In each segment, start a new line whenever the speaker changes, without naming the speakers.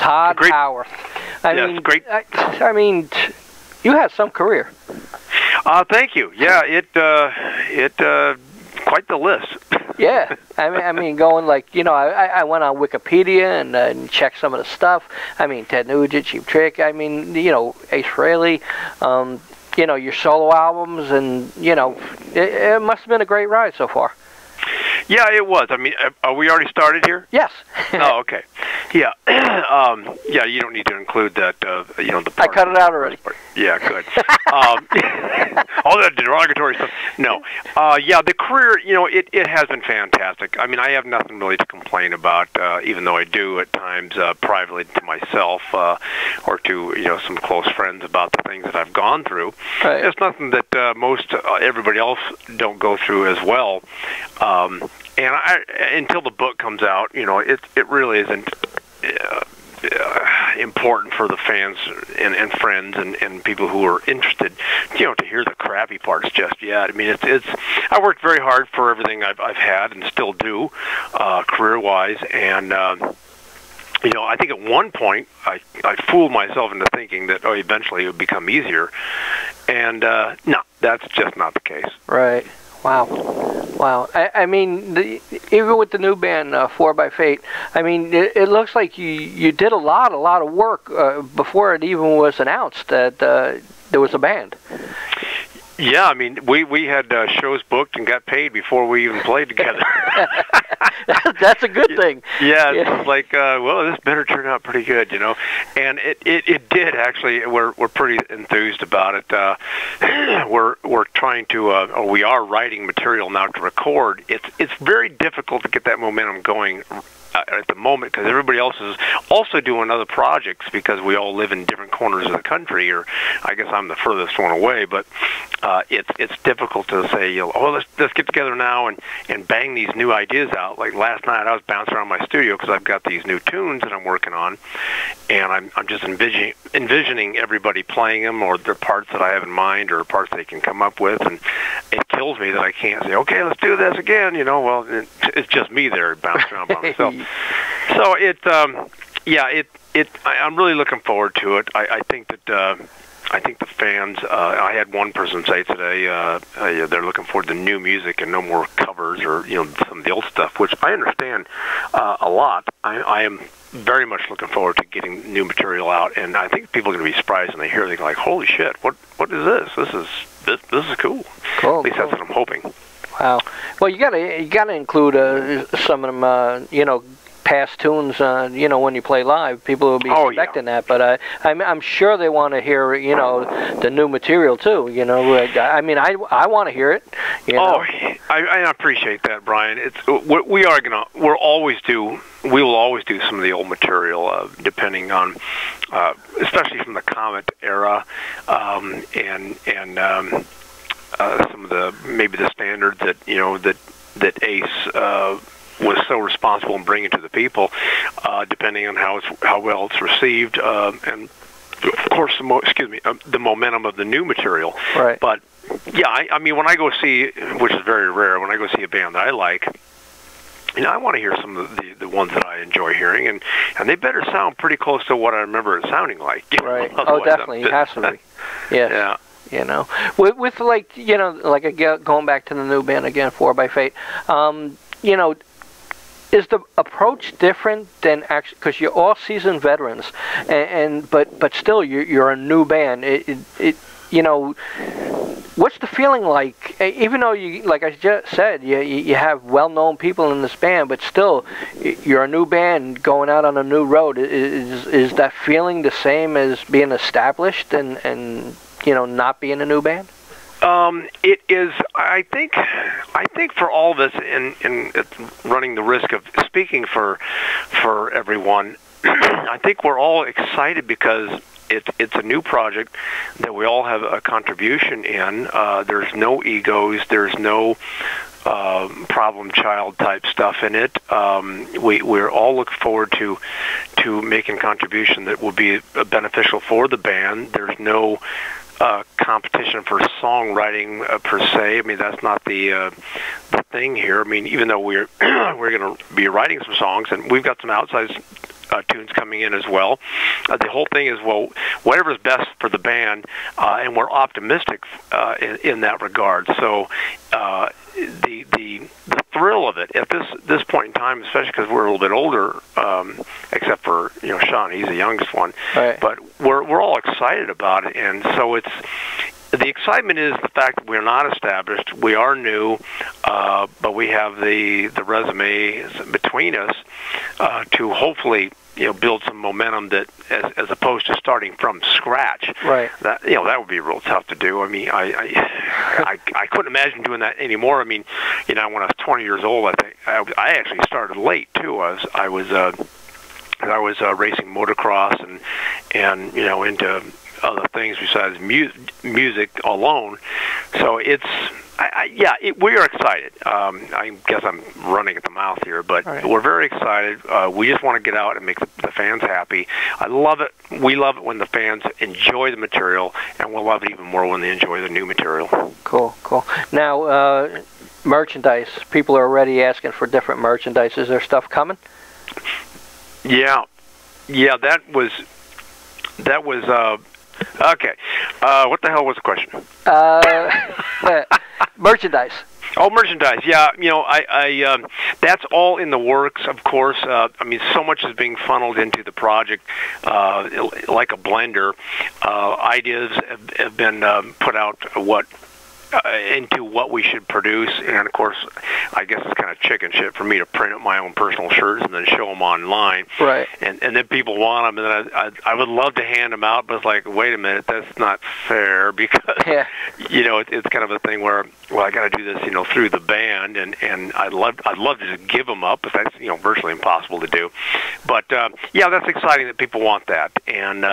Tod Howarth.
Great.
I mean, you had some career.
Thank you. Yeah, it quite the list.
Yeah, I mean, going like, you know, I went on Wikipedia and checked some of the stuff. I mean, Ted Nugent, Cheap Trick. I mean, you know, Ace Frehley. You know, your solo albums, and you know, it must have been a great ride so far.
Yeah, it was. I mean, are we already started here?
Yes.
Oh, okay. Yeah. Yeah, you don't need to include that, you know, the part.
I cut it out already.
Yeah, good. All that derogatory stuff. No. Yeah, the career, you know, it has been fantastic. I mean, I have nothing really to complain about, even though I do at times privately to myself or to, you know, some close friends about the things that I've gone through.
Right.
It's nothing that most everybody else don't go through as well. And until the book comes out, you know, it really isn't important for the fans and friends and people who are interested, you know, to hear the crappy parts just yet. I mean, it's I worked very hard for everything I've had and still do, career-wise, and you know, I think at one point I fooled myself into thinking that eventually it would become easier, and no, that's just not the case.
Right. Wow. Wow. I mean, even with the new band, 4 by Fate, I mean, it looks like you did a lot of work before it even was announced that there was a band.
Yeah, I mean, we had shows booked and got paid before we even played together.
That's a good thing.
Yeah, it was like, well, this better turn out pretty good, you know. And it did, actually. We're pretty enthused about it. We're trying to, or we are writing material now to record. It's very difficult to get that momentum going at the moment, because everybody else is also doing other projects, because we all live in different corners of the country, or I guess I'm the furthest one away, but it's difficult to say, you know, oh, let's get together now and bang these new ideas out. Like last night, I was bouncing around my studio because I've got these new tunes that I'm working on, and I'm just envisioning everybody playing them, or their parts that I have in mind, or parts they can come up with, and it kills me that I can't say, okay, let's do this again, you know. Well, it's just me there bouncing around by myself. So I'm really looking forward to it. I think that I think the fans. I had one person say today they're looking forward to new music and no more covers, or you know, some of the old stuff, which I understand a lot. I am very much looking forward to getting new material out, and I think people are going to be surprised when they hear it. They're like, "Holy shit! What is this? This is cool."
Cool.
At least that's what I'm hoping.
Wow. Well, you gotta include some of them, you know, past tunes, you know, when you play live. People will be expecting that, but I'm sure they want to hear, you know, the new material too. You know, I mean, I want to hear it. You know?
Oh, I appreciate that, Brian. We will always do some of the old material, depending on, especially from the Comet era, and some of the standards that, you know, that Ace was so responsible in bringing to the people, depending on how well it's received, and of course the momentum of the new material.
Right.
But yeah, I mean, when I go see, which is very rare, when I go see a band that I like, you know, I want to hear some of the ones that I enjoy hearing, and they better sound pretty close to what I remember it sounding like.
Right. Oh, definitely, it has to be. Yes.
Yeah.
You know, with like, you know, like going back to the new band again, 4 by Fate. You know, is the approach different than actually, because you're all seasoned veterans, but still you're a new band. You know, what's the feeling like? Even though you, like I just said, you have well-known people in this band, but still you're a new band going out on a new road. Is that feeling the same as being established and you know, not being a new band?
It is. I think for all of us, in running the risk of speaking for everyone, I think we're all excited because it's a new project that we all have a contribution in. There's no egos. There's no problem child type stuff in it. We're all looking forward to making a contribution that will be beneficial for the band. There's no competition for songwriting per se. I mean, that's not the thing here. I mean, even though we're going to be writing some songs, and we've got some outside tunes coming in as well. The whole thing is, well, whatever's best for the band, and we're optimistic in that regard. So the thrill of it at this point in time, especially because we're a little bit older, except for Sean, he's the youngest one,
right.
But we're all excited about it, and so it's. The excitement is the fact that we're not established. We are new, but we have the resume between us to hopefully build some momentum that, as opposed to starting from scratch.
Right.
That that would be real tough to do. I mean, I couldn't imagine doing that anymore. I mean, when I was 20 years old, I think I actually started late too. I was racing motocross and into other things besides music alone. So we are excited. I guess I'm running at the mouth here, but
right.
We're very excited. We just want to get out and make the fans happy. I love it. We love it when the fans enjoy the material, and we'll love it even more when they enjoy the new material.
Cool. Now, merchandise. People are already asking for different merchandise. Is there stuff coming?
Yeah. That was. Okay. What the hell was the question?
Merchandise.
Oh, merchandise. Yeah, I that's all in the works, of course. I mean, so much is being funneled into the project, like a blender. Ideas have been put out into what we should produce, and of course, I guess it's kind of chicken shit for me to print up my own personal shirts and then show them online.
Right.
And then people want them, and then I would love to hand them out, but it's like, wait a minute, that's not fair, because it's kind of a thing where, well, I got to do this, through the band, and I'd love to just give them up, but that's virtually impossible to do. But that's exciting that people want that, and.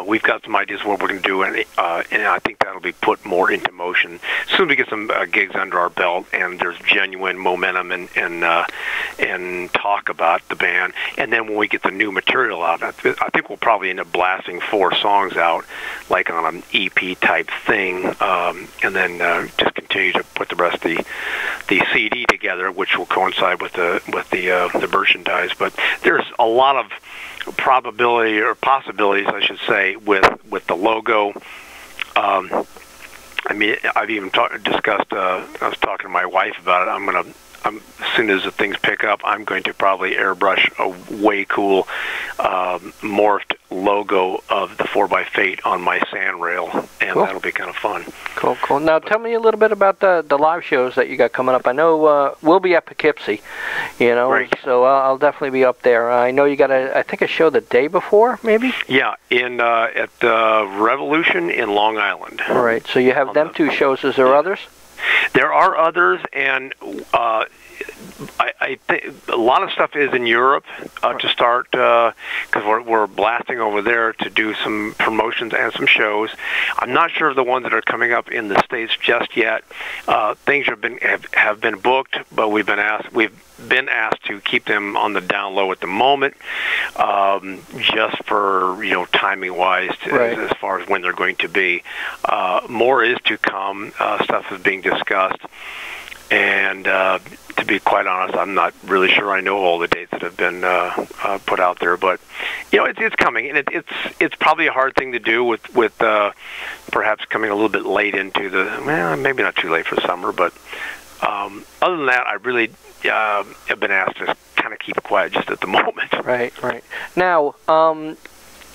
We've got some ideas of what we're going to do, and I think that'll be put more into motion as soon as we get some gigs under our belt, and there's genuine momentum and talk about the band. And then when we get the new material out, I think we'll probably end up blasting 4 songs out, like on an EP type thing, and then just continue to put the rest of the CD together, which will coincide with the merchandise. But there's a lot of probability or possibilities, I should say, with the logo. I mean, I've even discussed. I was talking to my wife about it. As soon as the things pick up, I'm going to probably airbrush a way cool morphed logo of the 4x8 on my sand rail, and
cool.
That'll be kind of fun.
Cool. Now, tell me a little bit about the live shows that you got coming up. I know we'll be at Poughkeepsie,
Right.
So I'll definitely be up there. I know you got I think a show the day before, maybe?
Yeah, at Revolution in Long Island.
All right, so you have them 2 shows. Is there others?
There are others, and I think a lot of stuff is in Europe to start, because we're blasting over there to do some promotions and some shows. I'm not sure of the ones that are coming up in the States just yet. Things have been booked, but we've been asked to keep them on the down low at the moment, just for timing wise,
right.
As far as when they're going to be. More is to come. Stuff is being discussed, and to be quite honest, I'm not really sure I know all the dates that have been put out there, but it's coming, and it's probably a hard thing to do with perhaps coming a little bit late into maybe not too late for summer, but other than that, I really have been asked to kind of keep it quiet just at the moment. Right.
Now,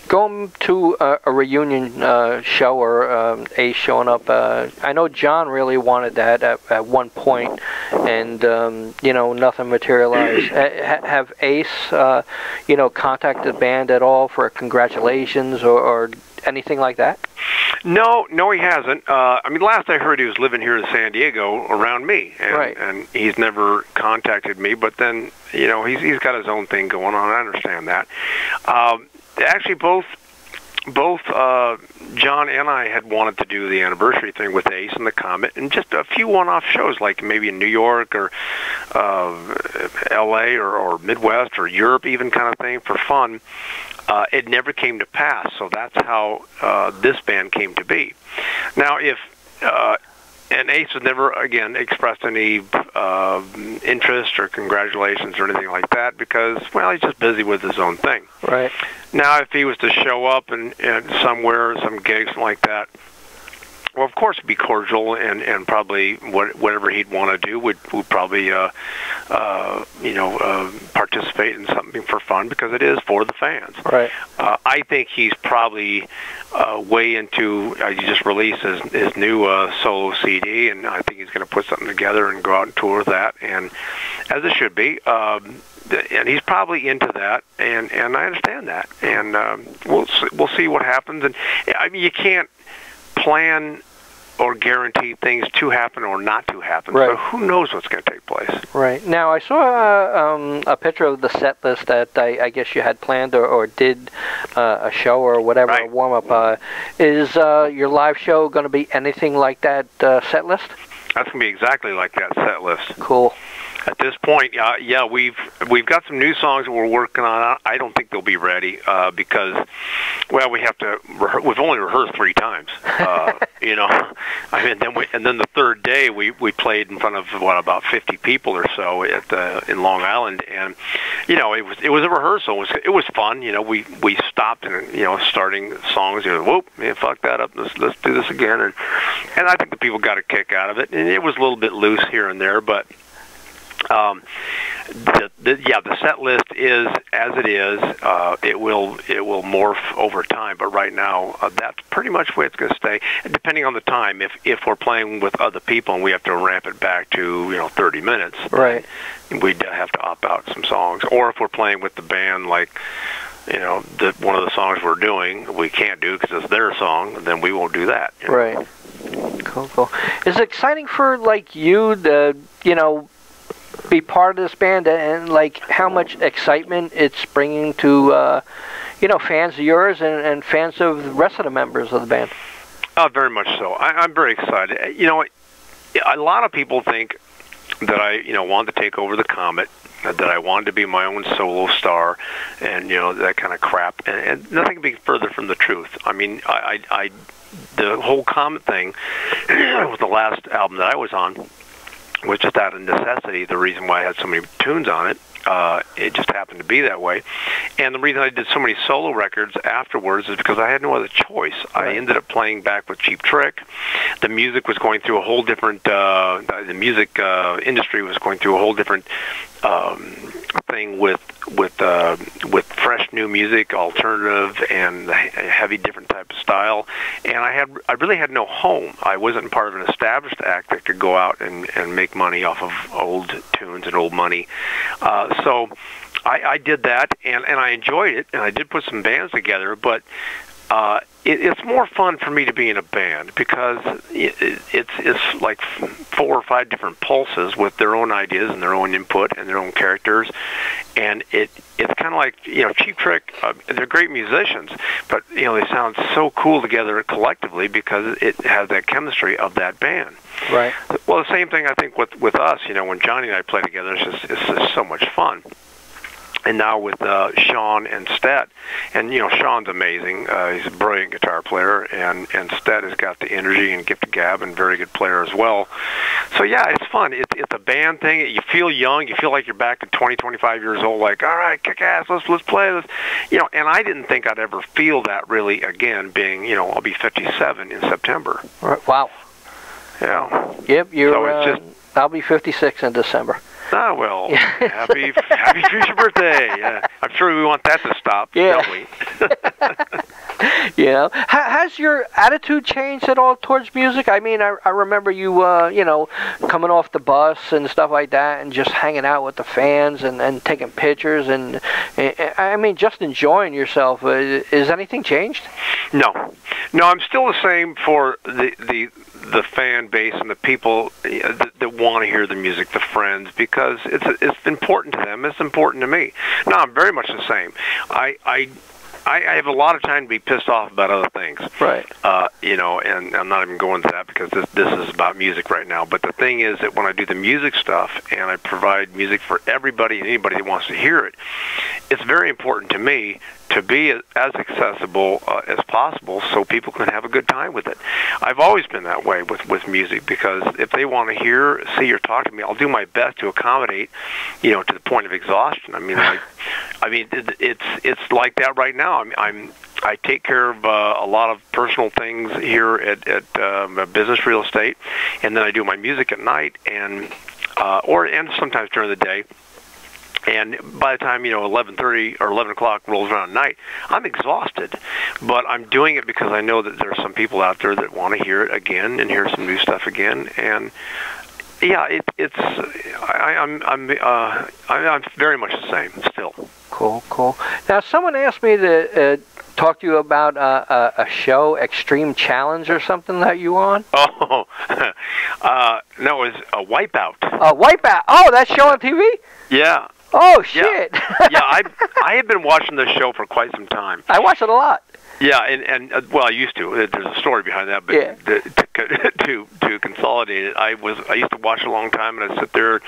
going to a reunion show or Ace showing up, I know John really wanted that at one point, and nothing materialized. Have Ace, contacted the band at all for congratulations or anything like that?
No, he hasn't. I mean, last I heard, he was living here in San Diego around me, and,
right.
And he's never contacted me. But then, he's got his own thing going on. I understand that. Actually, both John and I had wanted to do the anniversary thing with Ace and the Comet, and just a few one-off shows, like maybe in New York or L.A. or Midwest or Europe, even kind of thing for fun. It never came to pass, so that's how this band came to be. Now, if and Ace has never, again, expressed any interest or congratulations or anything like that because, well, he's just busy with his own thing.
Right.
Now, if he was to show up and somewhere, some gig, something like that, well, of course, it'd be cordial, and probably whatever he'd want to do would probably, participate in something for fun because it is for the fans.
Right.
I think he's probably way into. He just released his new solo CD, and I think he's going to put something together and go out and tour with that, and as it should be. And he's probably into that, and I understand that, and we'll see what happens. And I mean, you can't plan or guarantee things to happen or not to happen.
Right.
So who knows what's going to take place?
Right. Now, I saw a picture of the set list that I guess you had planned or did a show or whatever,
right.
A warm-up. Is your live show going to be anything like that set list?
That's going to be exactly like that set list.
Cool.
At this point, yeah, we've got some new songs that we're working on. I don't think they'll be ready because, well, we've only rehearsed 3 times. I mean, then the third day we played in front of about 50 people or so in Long Island, and it was a rehearsal. It was fun. We stopped and starting songs. Whoop, man, fuck that up. Let's do this again, and I think the people got a kick out of it. And it was a little bit loose here and there, but. The set list is as it is. It will morph over time, but right now that's pretty much the way it's going to stay. And depending on the time, if we're playing with other people and we have to ramp it back to 30 minutes,
right?
We'd have to opt out some songs. Or if we're playing with the band, like one of the songs we're doing, we can't do because it's their song, then we won't do that.
Right. Cool. Is it exciting for you to be part of this band and how much excitement it's bringing to fans of yours and fans of the rest of the members of the band?
Very much so. I'm very excited. A lot of people think that I wanted to take over the Comet, that I wanted to be my own solo star, and that kind of crap. And nothing could be further from the truth. I mean, the whole Comet thing was the last album that I was on. Was just out of necessity, the reason why I had so many tunes on it. It just happened to be that way. And the reason I did so many solo records afterwards is because I had no other choice. Right. I ended up playing back with Cheap Trick. The music was going through a whole different, the music industry was going through a whole different thing with fresh new music, alternative, and heavy different type of style. And I really had no home. I wasn't part of an established act that could go out and make money off of old tunes and old money. So I did that, and I enjoyed it, and I did put some bands together, but it's more fun for me to be in a band because it's like 4 or 5 different pulses with their own ideas and their own input and their own characters, and it's kind of like Cheap Trick. They're great musicians, but they sound so cool together collectively because it has that chemistry of that band.
Right.
Well, the same thing I think with us. When Johnny and I play together, it's just so much fun. And now with Sean and Stet, and Sean's amazing. He's a brilliant guitar player, and Stet has got the energy and gift of gab, and very good player as well. So yeah, it's fun. It's a band thing. You feel young. You feel like you're back at 20, 25 years old. Like, all right, kick ass. Let's play this. And I didn't think I'd ever feel that really again. Being I'll be 57 in September.
Wow.
Yeah.
Yep. I'll be 56 in December.
Oh, well, happy future birthday. Yeah. I'm sure we want that to stop, don't we?
Has your attitude changed at all towards music? I mean, I remember you, coming off the bus and stuff like that and just hanging out with the fans and taking pictures and I mean, just enjoying yourself. Is anything changed?
No, I'm still the same for the fan base and the people that want to hear the music, the friends, because it's important to them. It's important to me. No, I'm very much the same. I have a lot of time to be pissed off about other things.
Right.
You know, and I'm not even going to that because this is about music right now. But the thing is that when I do the music stuff and I provide music for everybody and anybody that wants to hear it, it's very important to me to be as accessible as possible so people can have a good time with it. I've always been that way with music, because if they want to hear, see, or talk to me, I'll do my best to accommodate, you know, to the point of exhaustion. I mean, it's like that right now. I take care of a lot of personal things here at business real estate, and then I do my music at night, and sometimes during the day. And by the time, you know, 11:30 or 11 o'clock rolls around at night, I'm exhausted. But I'm doing it because I know that there are some people out there that want to hear it again and hear some new stuff again. And yeah, I'm very much the same still.
Cool. Now, someone asked me to talk to you about a show, Extreme Challenge or something that you on.
Oh, no, it was a Wipeout.
Wipeout. Oh, that show on TV?
Yeah.
Oh, shit.
Yeah, I have been watching the show for quite some time.
I watch it a lot.
Yeah, and well, I used to. There's a story behind that, but
yeah.
to consolidate it, I used to watch it a long time, and I'd sit there,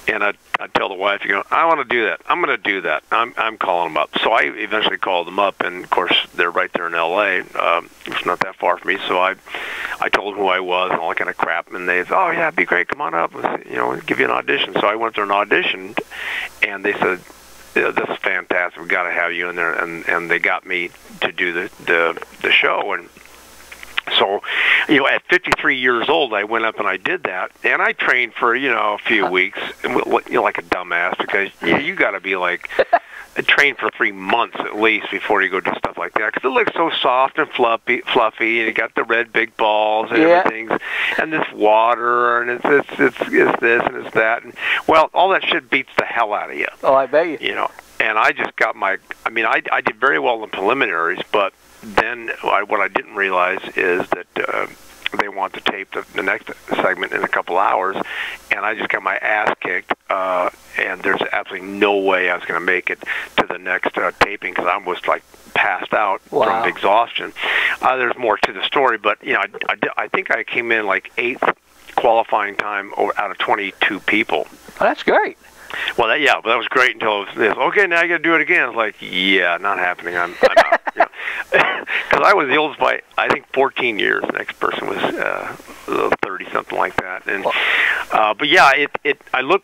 and I'd tell the wife, you know, I want to do that. I'm going to do that. I'm calling them up. So I eventually called them up, and of course they're right there in L.A. It's not that far from me, so I told them who I was and all that kind of crap, and they said, oh yeah, it'd be great. Come on up. You know, give you an audition. So I went there and auditioned, and they said, this is fantastic. We got to have you in there, and they got me to do the show. And so, you know, at 53 years old, I went up and I did that, and I trained for, you know, a few weeks, you know, like a dumbass, because you got to be like trained for 3 months at least before you go do stuff like that, because it looks so soft and fluffy, and you got the red big balls and everything, and this water, and it's this and it's that, and well, all that shit beats the hell out of you.
Oh, I bet you.
You know, and I just got I did very well in the preliminaries, but then what I didn't realize is that they want to tape the next segment in a couple hours, and I just got my ass kicked, and there's absolutely no way I was going to make it to the next taping, because I was like passed out from exhaustion. There's more to the story, but you know, I think I came in like 8th qualifying time out of 22 people.
Oh, that's great.
Well, that was great until it was okay, now you got to do it again. I was like, yeah, not happening. I'm out. You know? Because I was the oldest by, I think, 14 years. The next person was 30, something like that. And but yeah, I look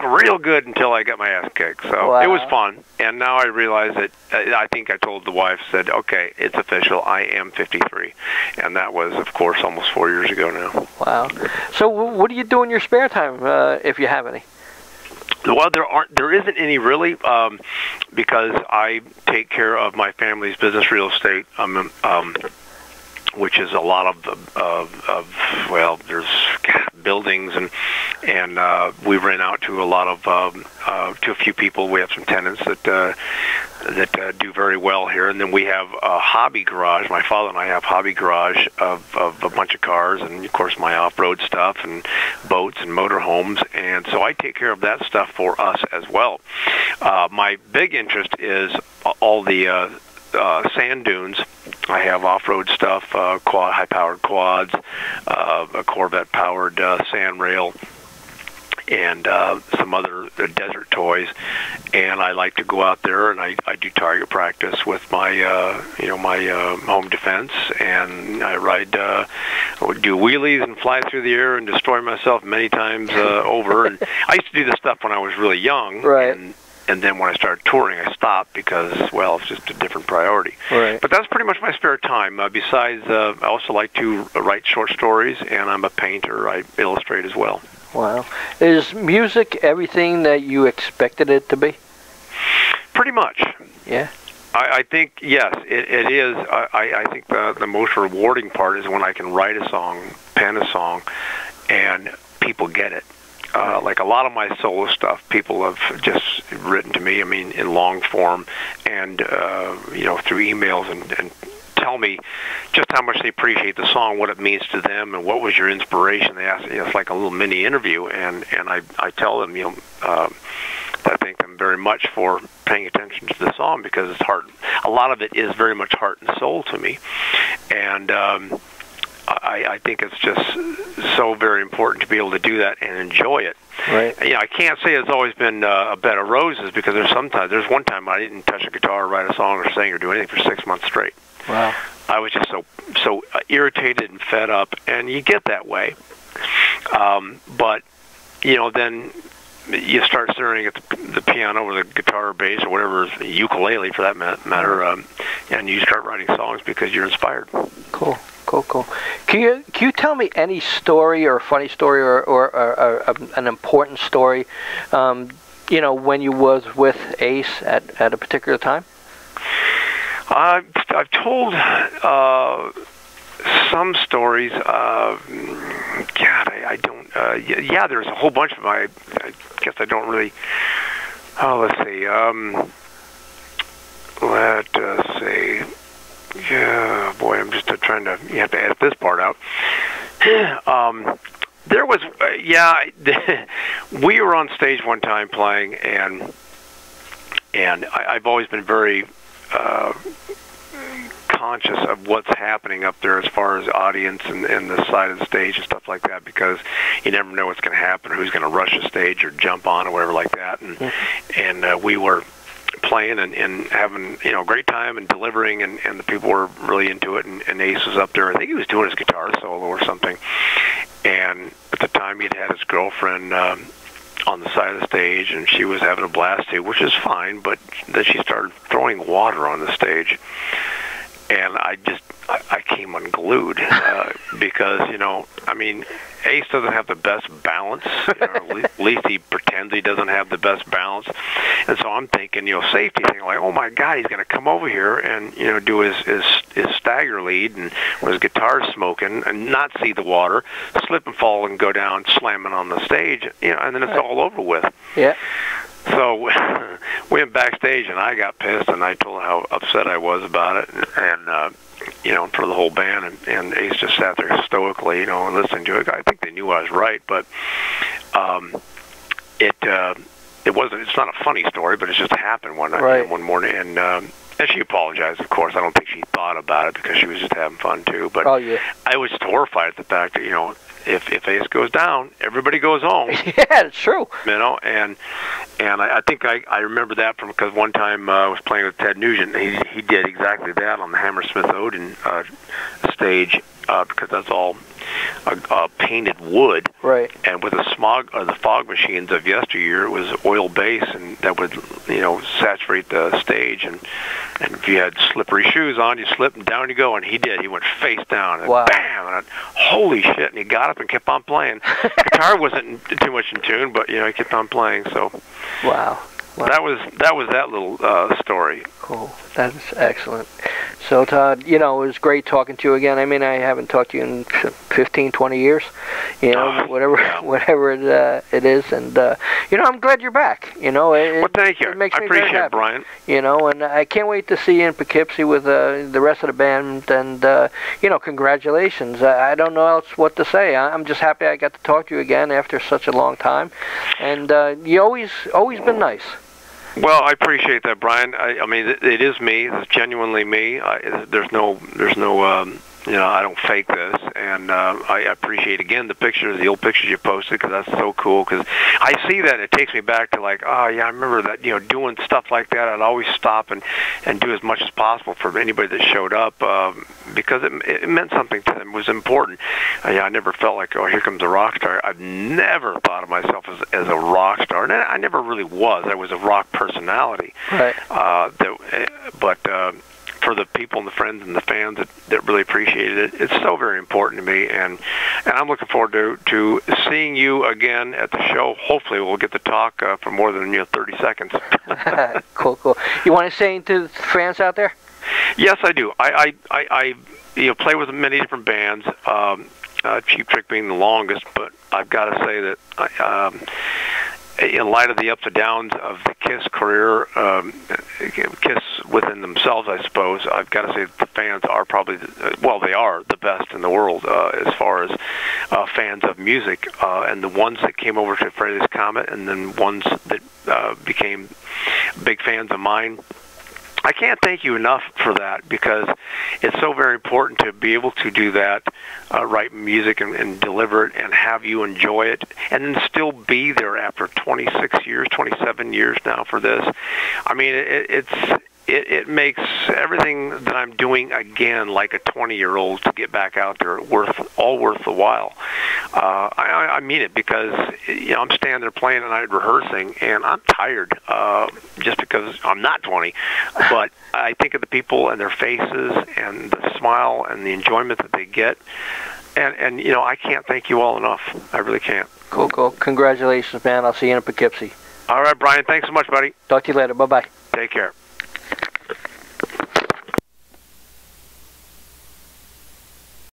real good until I got my ass kicked. So it was fun. And now I realize that I think I told the wife, said, okay, it's official. I am 53, and that was, of course, almost 4 years ago now.
Wow. So what do you do in your spare time, if you have any?
Well, there isn't any really, because I take care of my family's business real estate, which is a lot of well, there's buildings, and we rent out to a lot of to a few people. We have some tenants that do very well here, and then we have a hobby garage. My father and I have hobby garage of a bunch of cars, and of course my off-road stuff and boats and motorhomes, and so I take care of that stuff for us as well. My big interest is all the sand dunes. I have off-road stuff, high-powered quads, a Corvette-powered sand rail, and some other desert toys. And I like to go out there, and I do target practice with my my home defense, and I ride, do wheelies and fly through the air and destroy myself many times over. And I used to do this stuff when I was really young,
right.
And then when I started touring, I stopped because, well, it's just a different priority.
Right.
But that's pretty much my spare time. Besides, I also like to write short stories, and I'm a painter. I illustrate as well.
Wow. Is music everything that you expected it to be?
Pretty much.
Yeah.
I think, yes, it is. I think the most rewarding part is when I can write a song, pen a song, and people get it. Like a lot of my solo stuff, people have just written to me, I mean, in long form, and through emails, and tell me just how much they appreciate the song, what it means to them, and what was your inspiration. They ask, it's like a little mini interview, and I tell them, I thank them very much for paying attention to the song, because it's heart. A lot of it is very much heart and soul to me, and I think it's just so very important to be able to do that and enjoy it.
Right.
I can't say it's always been a bed of roses, because there's one time I didn't touch a guitar, or write a song, or sing, or do anything for 6 months straight.
Wow.
I was just so irritated and fed up, and you get that way. But then you start staring at the piano or the guitar or bass or whatever, ukulele for that matter, and you start writing songs because you're inspired.
Cool. Can you tell me any story, or a funny story, or an important story, when you was with Ace at a particular time?
I've told some stories. God, I don't. Yeah, there's a whole bunch of them. I guess I don't really. Oh, let's see. Let's see. Yeah, boy, I'm just trying to. You have to edit this part out. There was, we were on stage one time playing, and I've always been very conscious of what's happening up there as far as audience and the side of the stage and stuff like that, because you never know what's going to happen, who's going to rush the stage or jump on or whatever like that. And we were playing and having a great time and delivering, and the people were really into it, and Ace was up there. I think he was doing his guitar solo or something, and at the time he'd had his girlfriend on the side of the stage, and she was having a blast too, which is fine, but then she started throwing water on the stage, and I came unglued, because Ace doesn't have the best balance. At least he pretends he doesn't have the best balance, and so I'm thinking, safety thing, like, oh my God, he's going to come over here and do his stagger lead, and with his guitar smoking, and not see the water, slip and fall and go down slamming on the stage, and then it's all over with.
Yeah.
So we went backstage, and I got pissed, and I told how upset I was about it, and in front of the whole band, and Ace just sat there stoically, and listening to it. I think they knew I was right, but it wasn't. It's not a funny story, but it just happened one night,
right.
One morning, and she apologized. Of course, I don't think she thought about it, because she was just having fun too. But I was just horrified at the fact that if Ace goes down, everybody goes home.
Yeah, it's true.
And I think I remember that because one time I was playing with Ted Nugent. He did exactly that on the Hammersmith Odeon stage, because that's all painted wood.
Right.
And with the fog machines of yesteryear, it was oil base, and that would saturate the stage. And if you had slippery shoes on, you slip and down you go. And he did. He went face down. And
wow.
Bam! And holy shit! And he got up and kept on playing. Guitar wasn't too much in tune, but he kept on playing. So.
Wow.
That was that little story.
Cool. That is excellent. So, Todd, it was great talking to you again. I mean, I haven't talked to you in 15, 20 years, whatever it is. And, I'm glad you're back.
Well, thank you.
It makes
I
me
appreciate
very happy,
it, Brian.
And I can't wait to see you in Poughkeepsie with the rest of the band. And, congratulations. I don't know else what to say. I'm just happy I got to talk to you again after such a long time. And you always been nice.
Well, I appreciate that, Brian. I mean, it is me. It's genuinely me. There's no. I don't fake this, and I appreciate again the old pictures you posted, because that's so cool. Because I see that, and it takes me back to like, oh yeah, I remember that. Doing stuff like that, I'd always stop and do as much as possible for anybody that showed up, because it meant something to them. It was important. I never felt like, oh, here comes a rock star. I've never thought of myself as a rock star, and I never really was. I was a rock personality.
Right.
But for the people and the friends and the fans that really appreciated it, it's so very important to me, and I'm looking forward to seeing you again at the show. Hopefully we'll get to talk for more than 30 seconks.
Cool. You want to say anything to the fans out there?
Yes, I do. I play with many different bands, Cheap Trick being the longest, but I've got to say that in light of the ups and downs of the KISS career, KISS within themselves, I suppose. I've got to say that the fans are probably, they are the best in the world as far as fans of music, and the ones that came over to Frehley's Comet, and then ones that became big fans of mine. I can't thank you enough for that, because it's so very important to be able to do that, write music and deliver it and have you enjoy it, and then still be there after 26 years, 27 years now for this. I mean, it makes everything that I'm doing again like a 20-year-old to get back out there worth the while. I mean it, because I'm standing there playing and I'm rehearsing, and I'm tired just because I'm not 20. But I think of the people and their faces and the smile and the enjoyment that they get, and I can't thank you all enough. I really can't.
Cool. Congratulations, man. I'll see you in Poughkeepsie.
All right, Brian. Thanks so much, buddy.
Talk to you later. Bye-bye.
Take care.